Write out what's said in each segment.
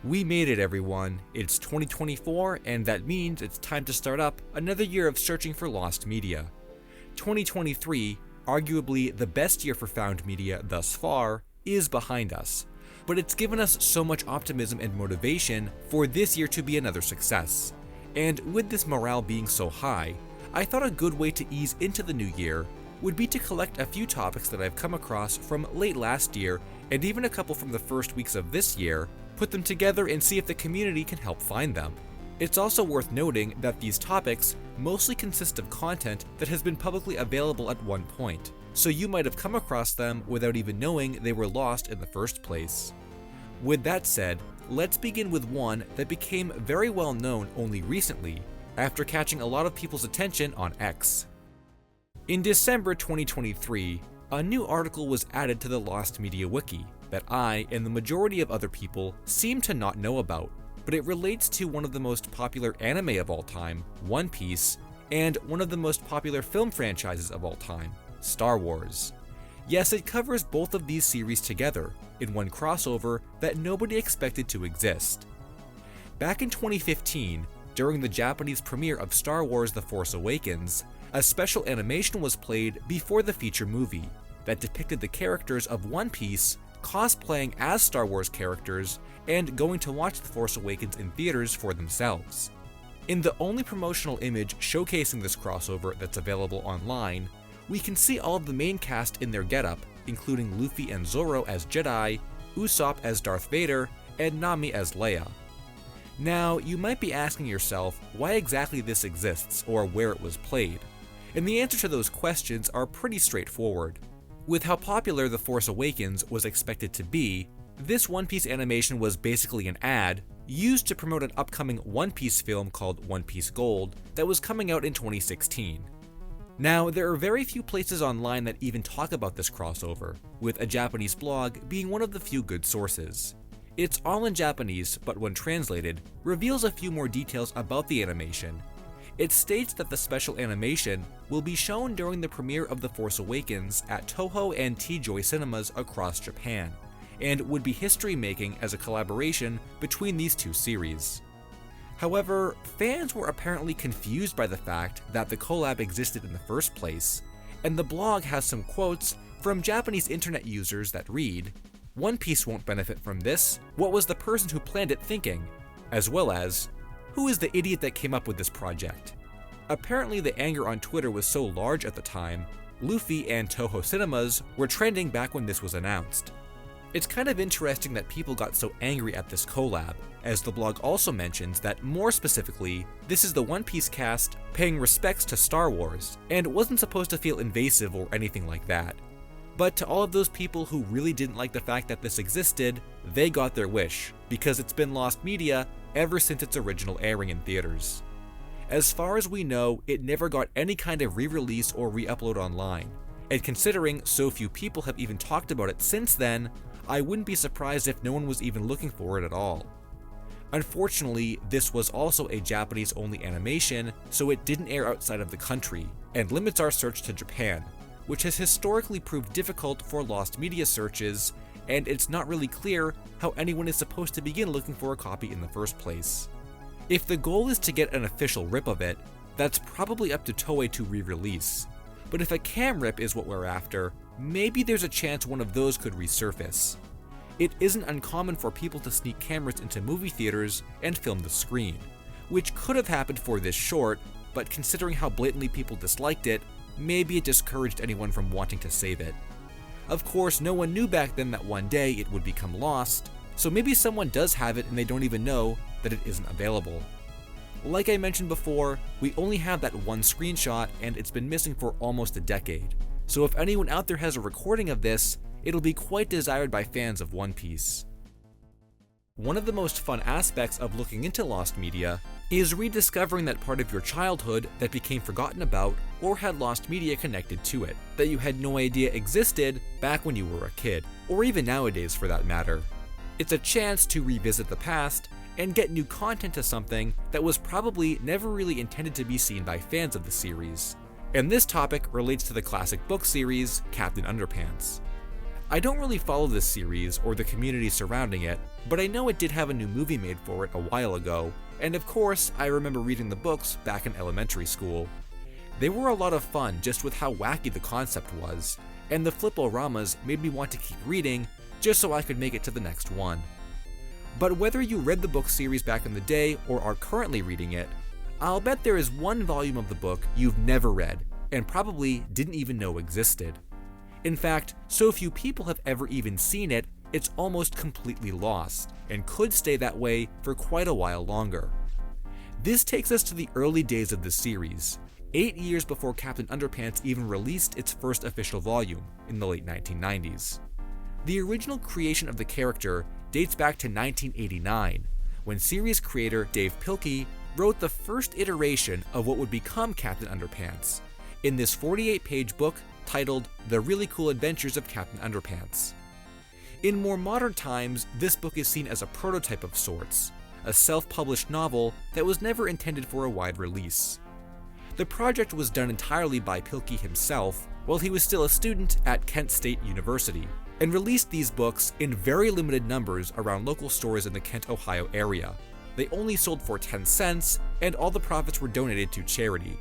We made it, everyone. It's 2024, and that means it's time to start up another year of searching for lost media. 2023, arguably the best year for found media thus far, is behind us, but it's given us so much optimism and motivation for this year to be another success. And with this morale being so high, I thought a good way to ease into the new year would be to collect a few topics that I've come across from late last year and even a couple from the first weeks of this year, put them together and see if the community can help find them. It's also worth noting that these topics mostly consist of content that has been publicly available at one point, so you might have come across them without even knowing they were lost in the first place. With that said, let's begin with one that became very well known only recently, after catching a lot of people's attention on X. In December 2023, a new article was added to the Lost Media Wiki that I and the majority of other people seem to not know about, but it relates to one of the most popular anime of all time, One Piece, and one of the most popular film franchises of all time, Star Wars. Yes, it covers both of these series together in one crossover that nobody expected to exist. Back in 2015, during the Japanese premiere of Star Wars The Force Awakens, a special animation was played before the feature movie that depicted the characters of One Piece cosplaying as Star Wars characters and going to watch The Force Awakens in theaters for themselves. In the only promotional image showcasing this crossover that's available online, we can see all of the main cast in their getup, including Luffy and Zoro as Jedi, Usopp as Darth Vader, and Nami as Leia. Now, you might be asking yourself why exactly this exists or where it was played, and the answer to those questions are pretty straightforward. With how popular The Force Awakens was expected to be, this One Piece animation was basically an ad used to promote an upcoming One Piece film called One Piece Gold that was coming out in 2016. Now, there are very few places online that even talk about this crossover, with a Japanese blog being one of the few good sources. It's all in Japanese, but when translated, reveals a few more details about the animation. It states that the special animation will be shown during the premiere of The Force Awakens at Toho and T-Joy cinemas across Japan, and would be history-making as a collaboration between these two series. However, fans were apparently confused by the fact that the collab existed in the first place, and the blog has some quotes from Japanese internet users that read, "One Piece won't benefit from this. What was the person who planned it thinking?" As well as, "Who is the idiot that came up with this project?" Apparently the anger on Twitter was so large at the time, Luffy and Toho Cinemas were trending back when this was announced. It's kind of interesting that people got so angry at this collab, as the blog also mentions that more specifically, this is the One Piece cast paying respects to Star Wars, and wasn't supposed to feel invasive or anything like that. But to all of those people who really didn't like the fact that this existed, they got their wish, because it's been lost media ever since its original airing in theaters. As far as we know, it never got any kind of re-release or re-upload online, and considering so few people have even talked about it since then, I wouldn't be surprised if no one was even looking for it at all. Unfortunately, this was also a Japanese-only animation, so it didn't air outside of the country, and limits our search to Japan, which has historically proved difficult for lost media searches, and it's not really clear how anyone is supposed to begin looking for a copy in the first place. If the goal is to get an official rip of it, that's probably up to Toei to re-release. But if a cam rip is what we're after, maybe there's a chance one of those could resurface. It isn't uncommon for people to sneak cameras into movie theaters and film the screen, which could have happened for this short, but considering how blatantly people disliked it, maybe it discouraged anyone from wanting to save it. Of course, no one knew back then that one day it would become lost, so maybe someone does have it and they don't even know that it isn't available. Like I mentioned before, we only have that one screenshot and it's been missing for almost a decade, so if anyone out there has a recording of this, it'll be quite desired by fans of One Piece. One of the most fun aspects of looking into lost media is rediscovering that part of your childhood that became forgotten about or had lost media connected to it, that you had no idea existed back when you were a kid, or even nowadays for that matter. It's a chance to revisit the past and get new content to something that was probably never really intended to be seen by fans of the series. And this topic relates to the classic book series, Captain Underpants. I don't really follow this series or the community surrounding it, but I know it did have a new movie made for it a while ago, and of course, I remember reading the books back in elementary school. They were a lot of fun just with how wacky the concept was, and the flip-o-ramas made me want to keep reading just so I could make it to the next one. But whether you read the book series back in the day or are currently reading it, I'll bet there is one volume of the book you've never read, and probably didn't even know existed. In fact, so few people have ever even seen it, it's almost completely lost, and could stay that way for quite a while longer. This takes us to the early days of the series, 8 years before Captain Underpants even released its first official volume in the late 1990s. The original creation of the character dates back to 1989, when series creator Dave Pilkey wrote the first iteration of what would become Captain Underpants, in this 48-page book titled The Really Cool Adventures of Captain Underpants. In more modern times, this book is seen as a prototype of sorts, a self-published novel that was never intended for a wide release. The project was done entirely by Pilkey himself while he was still a student at Kent State University, and released these books in very limited numbers around local stores in the Kent, Ohio area. They only sold for 10 cents, and all the profits were donated to charity.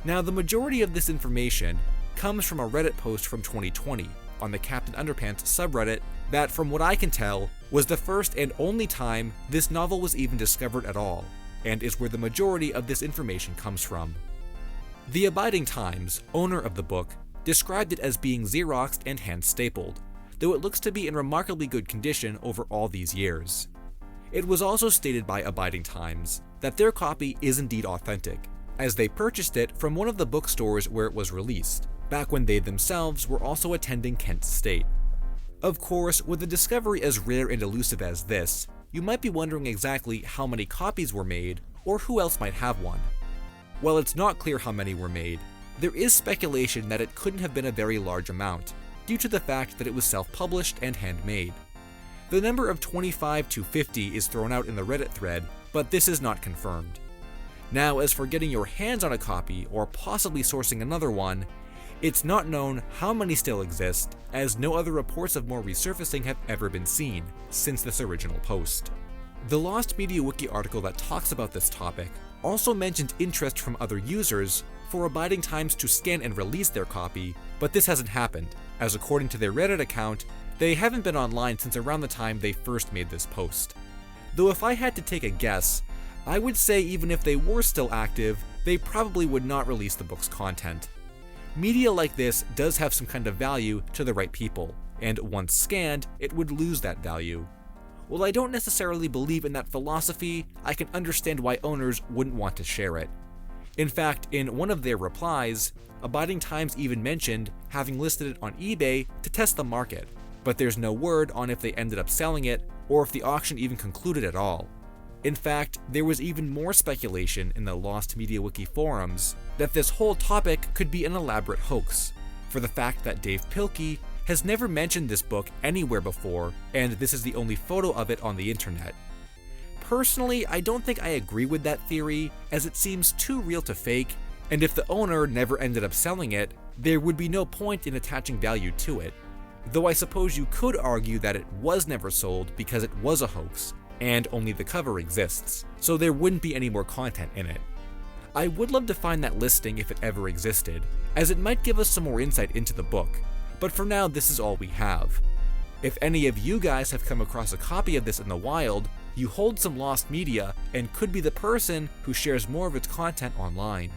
Now, the majority of this information comes from a Reddit post from 2020 on the Captain Underpants subreddit that, from what I can tell, was the first and only time this novel was even discovered at all, and is where the majority of this information comes from. The Abiding Times, owner of the book, described it as being Xeroxed and hand-stapled, though it looks to be in remarkably good condition over all these years. It was also stated by Abiding Times that their copy is indeed authentic, as they purchased it from one of the bookstores where it was released, back when they themselves were also attending Kent State. Of course, with a discovery as rare and elusive as this, you might be wondering exactly how many copies were made, or who else might have one. While it's not clear how many were made, there is speculation that it couldn't have been a very large amount, due to the fact that it was self-published and handmade. The number of 25 to 50 is thrown out in the Reddit thread, but this is not confirmed. Now, as for getting your hands on a copy, or possibly sourcing another one, it's not known how many still exist, as no other reports of more resurfacing have ever been seen since this original post. The Lost Media Wiki article that talks about this topic also mentioned interest from other users for Abiding Times to scan and release their copy, but this hasn't happened, as according to their Reddit account, they haven't been online since around the time they first made this post. Though if I had to take a guess, I would say even if they were still active, they probably would not release the book's content. Media like this does have some kind of value to the right people, and once scanned, it would lose that value. While I don't necessarily believe in that philosophy, I can understand why owners wouldn't want to share it. In fact, in one of their replies, Abiding Times even mentioned having listed it on eBay to test the market, but there's no word on if they ended up selling it or if the auction even concluded at all. In fact, there was even more speculation in the Lost Media Wiki forums that this whole topic could be an elaborate hoax, for the fact that Dave Pilkey has never mentioned this book anywhere before, and this is the only photo of it on the internet. Personally, I don't think I agree with that theory, as it seems too real to fake, and if the owner never ended up selling it, there would be no point in attaching value to it. Though I suppose you could argue that it was never sold because it was a hoax, and only the cover exists, so there wouldn't be any more content in it. I would love to find that listing if it ever existed, as it might give us some more insight into the book, but for now this is all we have. If any of you guys have come across a copy of this in the wild, you hold some lost media and could be the person who shares more of its content online.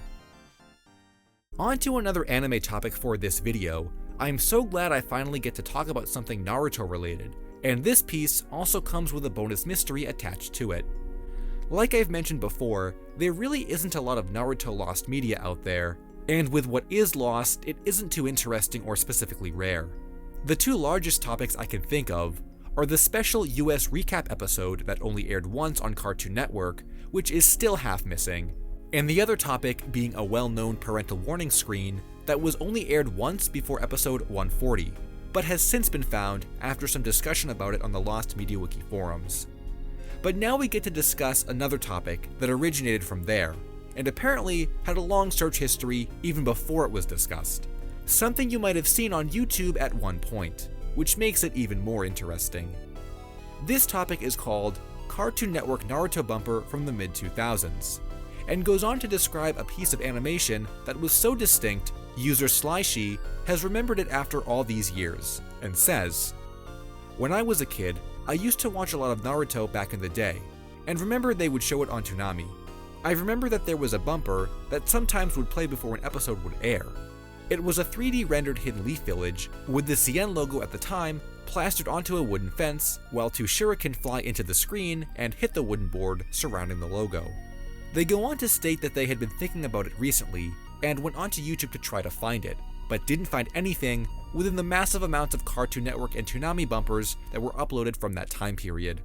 On to another anime topic for this video. I'm so glad I finally get to talk about something Naruto related, and this piece also comes with a bonus mystery attached to it. Like I've mentioned before, there really isn't a lot of Naruto lost media out there, and with what is lost, it isn't too interesting or specifically rare. The two largest topics I can think of are the special US recap episode that only aired once on Cartoon Network, which is still half missing, and the other topic being a well-known parental warning screen that was only aired once before episode 140, but has since been found after some discussion about it on the Lost Media Wiki forums. But now we get to discuss another topic that originated from there, and apparently had a long search history even before it was discussed. Something you might have seen on YouTube at one point. which makes it even more interesting. This topic is called Cartoon Network Naruto Bumper from the mid-2000s, and goes on to describe a piece of animation that was so distinct, user SlyShe has remembered it after all these years, and says, "When I was a kid, I used to watch a lot of Naruto back in the day, and remember they would show it on Toonami. I remember that there was a bumper that sometimes would play before an episode would air. It was a 3D rendered hidden leaf village, with the CN logo at the time plastered onto a wooden fence, while two shuriken fly into the screen and hit the wooden board surrounding the logo." They go on to state that they had been thinking about it recently, and went onto YouTube to try to find it, but didn't find anything within the massive amounts of Cartoon Network and Toonami bumpers that were uploaded from that time period.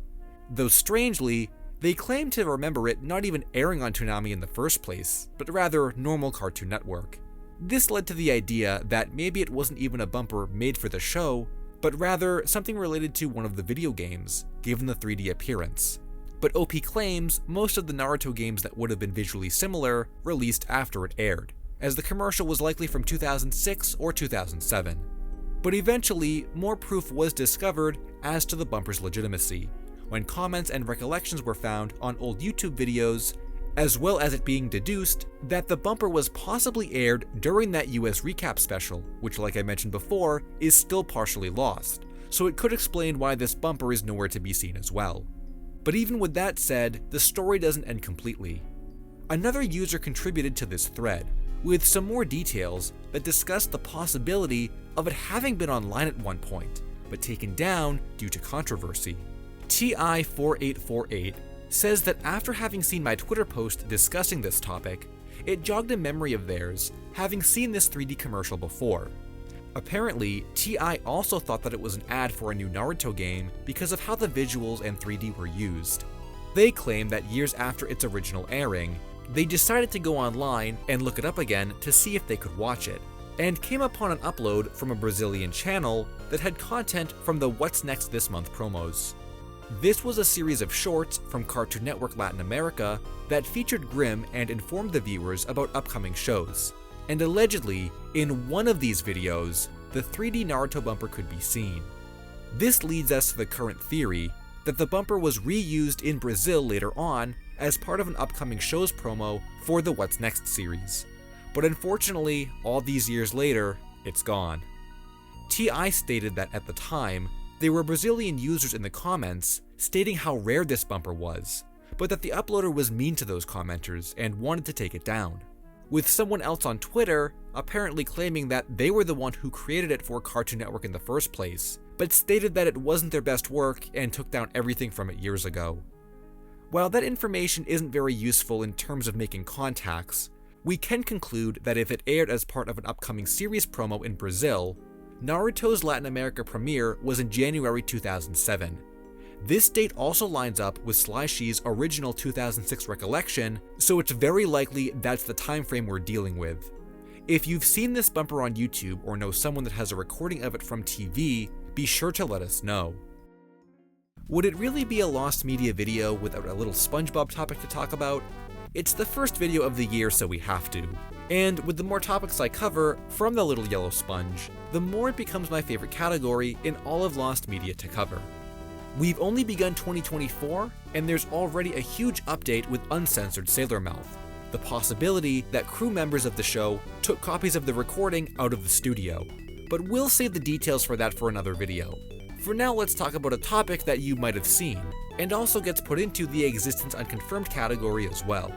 Though strangely, they claim to remember it not even airing on Toonami in the first place, but rather normal Cartoon Network. This led to the idea that maybe it wasn't even a bumper made for the show, but rather something related to one of the video games, given the 3D appearance. But OP claims most of the Naruto games that would have been visually similar released after it aired, as the commercial was likely from 2006 or 2007. But eventually, more proof was discovered as to the bumper's legitimacy, when comments and recollections were found on old YouTube videos, as well as it being deduced that the bumper was possibly aired during that US recap special, which, like I mentioned before, is still partially lost, so it could explain why this bumper is nowhere to be seen as well. But even with that said, the story doesn't end completely. Another user contributed to this thread, with some more details that discuss the possibility of it having been online at one point, but taken down due to controversy. TI4848 says that after having seen my Twitter post discussing this topic, it jogged a memory of theirs having seen this 3D commercial before. Apparently, TI also thought that it was an ad for a new Naruto game because of how the visuals and 3D were used. They claim that years after its original airing, they decided to go online and look it up again to see if they could watch it, and came upon an upload from a Brazilian channel that had content from the What's Next This Month promos. This was a series of shorts from Cartoon Network Latin America that featured Grimm and informed the viewers about upcoming shows. And allegedly, in one of these videos, the 3D Naruto bumper could be seen. This leads us to the current theory that the bumper was reused in Brazil later on as part of an upcoming show's promo for the What's Next series. But unfortunately, all these years later, it's gone. TI stated that at the time, there were Brazilian users in the comments stating how rare this bumper was, but that the uploader was mean to those commenters and wanted to take it down, with someone else on Twitter apparently claiming that they were the one who created it for Cartoon Network in the first place, but stated that it wasn't their best work and took down everything from it years ago. While that information isn't very useful in terms of making contacts, we can conclude that if it aired as part of an upcoming series promo in Brazil, Naruto's Latin America premiere was in January 2007. This date also lines up with SlyShe's original 2006 recollection, so it's very likely that's the time frame we're dealing with. If you've seen this bumper on YouTube or know someone that has a recording of it from TV, be sure to let us know. Would it really be a lost media video without a little SpongeBob topic to talk about? It's the first video of the year, so we have to. And with the more topics I cover from the Little Yellow Sponge, the more it becomes my favorite category in all of lost media to cover. We've only begun 2024, and there's already a huge update with uncensored Sailor Mouth. The possibility that crew members of the show took copies of the recording out of the studio. But we'll save the details for that for another video. For now, let's talk about a topic that you might have seen, and also gets put into the Existence Unconfirmed category as well.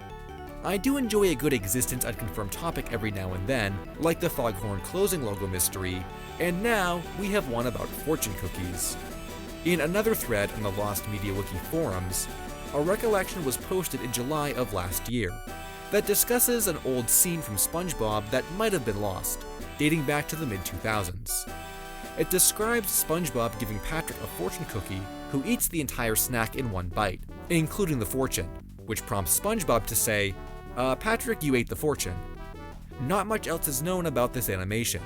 I do enjoy a good Existence Unconfirmed topic every now and then, like the Foghorn closing logo mystery, and now we have one about fortune cookies. In another thread on the Lost Media Wiki forums, a recollection was posted in July of last year that discusses an old scene from SpongeBob that might have been lost, dating back to the mid-2000s. It describes SpongeBob giving Patrick a fortune cookie who eats the entire snack in one bite, including the fortune, which prompts SpongeBob to say, Patrick, you ate the fortune." Not much else is known about this animation,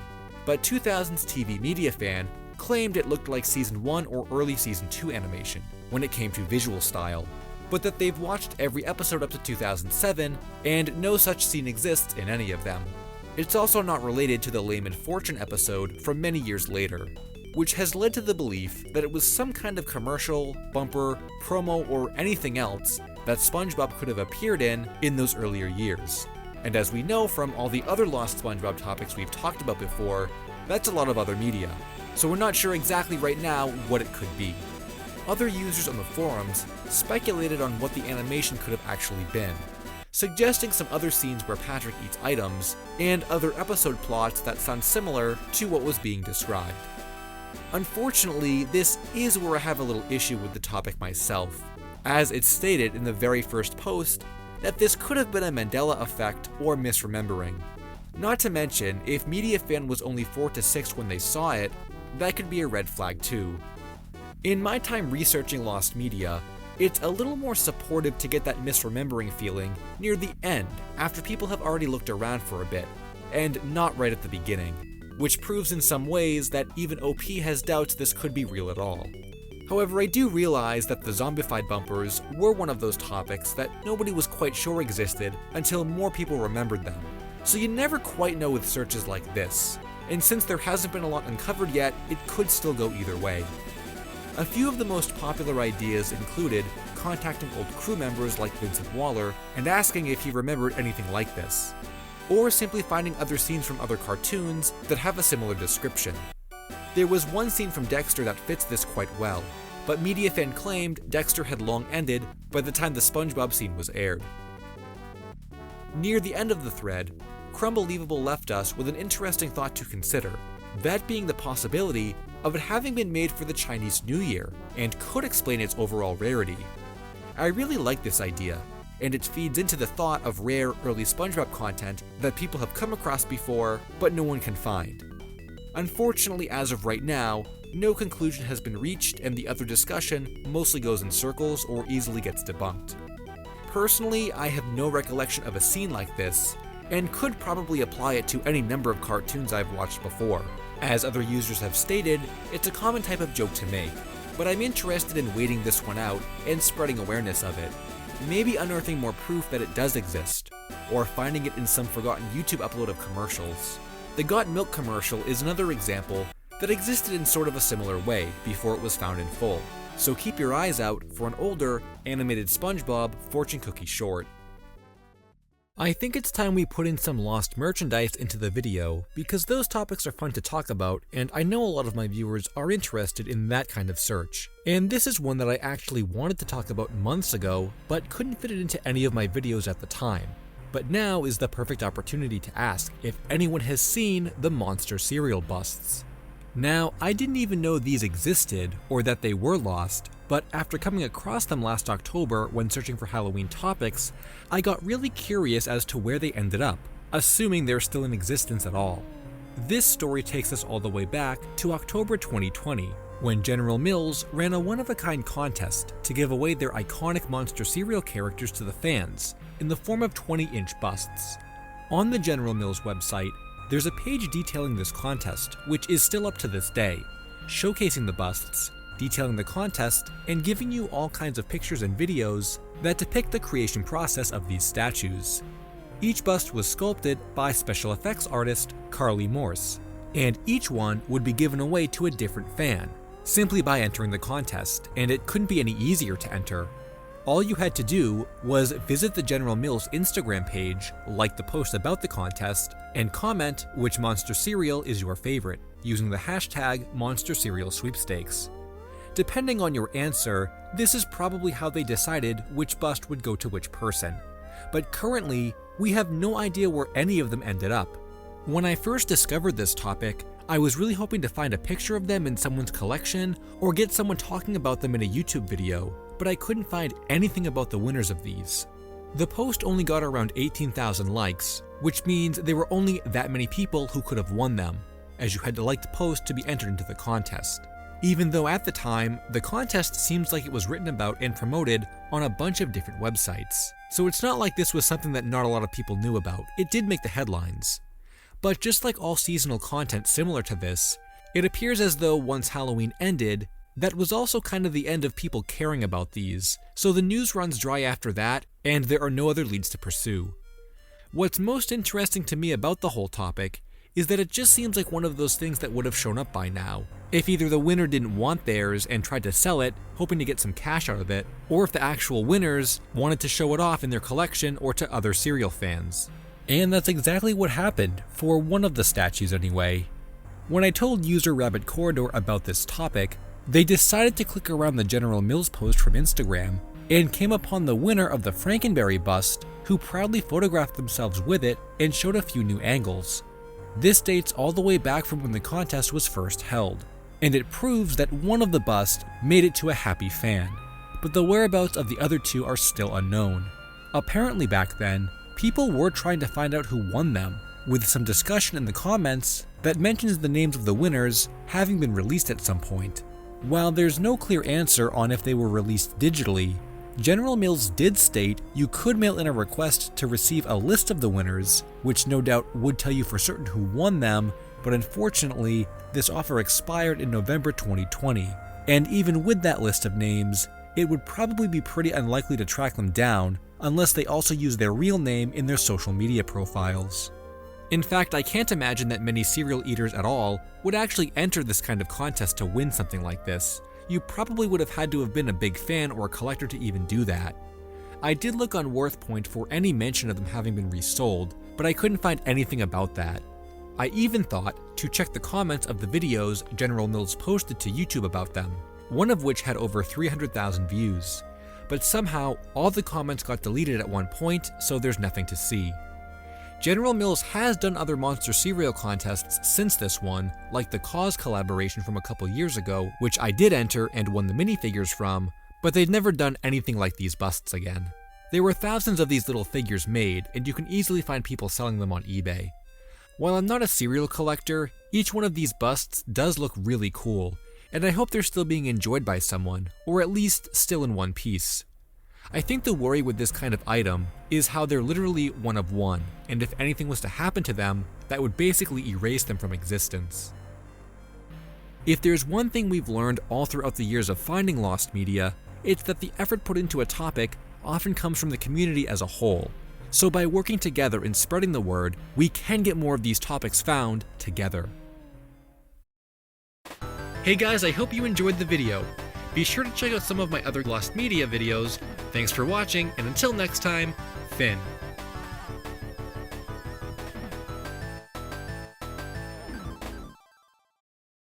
but 2000's TV Media Fan claimed it looked like Season 1 or early Season 2 animation when it came to visual style, but that they've watched every episode up to 2007, and no such scene exists in any of them. It's also not related to the Layman Fortune episode from many years later. which has led to the belief that it was some kind of commercial, bumper, promo, or anything else that SpongeBob could have appeared in those earlier years. And as we know from all the other Lost SpongeBob topics we've talked about before, that's a lot of other media, so we're not sure exactly right now what it could be. Other users on the forums speculated on what the animation could have actually been, suggesting some other scenes where Patrick eats items, and other episode plots that sound similar to what was being described. Unfortunately, this is where I have a little issue with the topic myself, as it's stated in the very first post that this could have been a Mandela effect or misremembering. Not to mention, if MediaFan was only 4 to 6 when they saw it, that could be a red flag too. In my time researching Lost Media, it's a little more supportive to get that misremembering feeling near the end, after people have already looked around for a bit, and not right at the beginning, which proves in some ways that even OP has doubts this could be real at all. However, I do realize that the zombified bumpers were one of those topics that nobody was quite sure existed until more people remembered them, so you never quite know with searches like this, and since there hasn't been a lot uncovered yet, it could still go either way. A few of the most popular ideas included contacting old crew members like Vincent Waller and asking if he remembered anything like this, or simply finding other scenes from other cartoons that have a similar description. There was one scene from Dexter that fits this quite well, but MediaFan claimed Dexter had long ended by the time the SpongeBob scene was aired. Near the end of the thread, Crumbelievable left us with an interesting thought to consider, that being the possibility of it having been made for the Chinese New Year, and could explain its overall rarity. I really like this idea, and it feeds into the thought of rare early SpongeBob content that people have come across before, but no one can find. Unfortunately, as of right now, no conclusion has been reached, and the other discussion mostly goes in circles or easily gets debunked. Personally, I have no recollection of a scene like this, and could probably apply it to any number of cartoons I've watched before. As other users have stated, it's a common type of joke to make, but I'm interested in waiting this one out and spreading awareness of it. Maybe unearthing more proof that it does exist, or finding it in some forgotten YouTube upload of commercials. The Got Milk commercial is another example that existed in sort of a similar way before it was found in full, so keep your eyes out for an older, animated SpongeBob fortune cookie short. I think it's time we put in some Lost merchandise into the video, because those topics are fun to talk about, and I know a lot of my viewers are interested in that kind of search. And this is one that I actually wanted to talk about months ago, but couldn't fit it into any of my videos at the time. But now is the perfect opportunity to ask if anyone has seen the monster cereal busts. Now, I didn't even know these existed, or that they were lost, but after coming across them last October when searching for Halloween topics, I got really curious as to where they ended up, assuming they're still in existence at all. This story takes us all the way back to October 2020, when General Mills ran a one-of-a-kind contest to give away their iconic monster cereal characters to the fans, in the form of 20-inch busts. On the General Mills website, there's a page detailing this contest, which is still up to this day, showcasing the busts, detailing the contest, and giving you all kinds of pictures and videos that depict the creation process of these statues. Each bust was sculpted by special effects artist Carly Morse, and each one would be given away to a different fan, simply by entering the contest, and it couldn't be any easier to enter. All you had to do was visit the General Mills Instagram page, like the post about the contest, and comment which monster cereal is your favorite, using the hashtag MonsterCerealSweepstakes. Depending on your answer, this is probably how they decided which bust would go to which person. But currently, we have no idea where any of them ended up. When I first discovered this topic, I was really hoping to find a picture of them in someone's collection, or get someone talking about them in a YouTube video, but I couldn't find anything about the winners of these. The post only got around 18,000 likes, which means there were only that many people who could have won them, as you had to like the post to be entered into the contest. Even though at the time, the contest seems like it was written about and promoted on a bunch of different websites. So it's not like this was something that not a lot of people knew about. It did make the headlines. But just like all seasonal content similar to this, it appears as though once Halloween ended, that was also kind of the end of people caring about these, so the news runs dry after that, and there are no other leads to pursue. What's most interesting to me about the whole topic is that it just seems like one of those things that would have shown up by now, if either the winner didn't want theirs and tried to sell it, hoping to get some cash out of it, or if the actual winners wanted to show it off in their collection or to other cereal fans. And that's exactly what happened, for one of the statues anyway. When I told user Rabbit Corridor about this topic, they decided to click around the General Mills post from Instagram and came upon the winner of the Frankenberry bust, who proudly photographed themselves with it and showed a few new angles. This dates all the way back from when the contest was first held, and it proves that one of the busts made it to a happy fan, but the whereabouts of the other two are still unknown. Apparently back then, people were trying to find out who won them, with some discussion in the comments that mentions the names of the winners having been released at some point. While there's no clear answer on if they were released digitally, General Mills did state you could mail in a request to receive a list of the winners, which no doubt would tell you for certain who won them, but unfortunately, this offer expired in November 2020, and even with that list of names, it would probably be pretty unlikely to track them down unless they also use their real name in their social media profiles. In fact, I can't imagine that many cereal eaters at all would actually enter this kind of contest to win something like this. You probably would have had to have been a big fan or a collector to even do that. I did look on WorthPoint for any mention of them having been resold, but I couldn't find anything about that. I even thought to check the comments of the videos General Mills posted to YouTube about them, one of which had over 300,000 views. But somehow, all the comments got deleted at one point, so there's nothing to see. General Mills has done other monster cereal contests since this one, like the Cause collaboration from a couple years ago, which I did enter and won the minifigures from, but they've never done anything like these busts again. There were thousands of these little figures made, and you can easily find people selling them on eBay. While I'm not a cereal collector, each one of these busts does look really cool, and I hope they're still being enjoyed by someone, or at least still in one piece. I think the worry with this kind of item is how they're literally one of one, and if anything was to happen to them, that would basically erase them from existence. If there's one thing we've learned all throughout the years of finding lost media, it's that the effort put into a topic often comes from the community as a whole. So by working together and spreading the word, we can get more of these topics found together. Hey guys, I hope you enjoyed the video. Be sure to check out some of my other lost media videos. Thanks for watching, and until next time, Finn.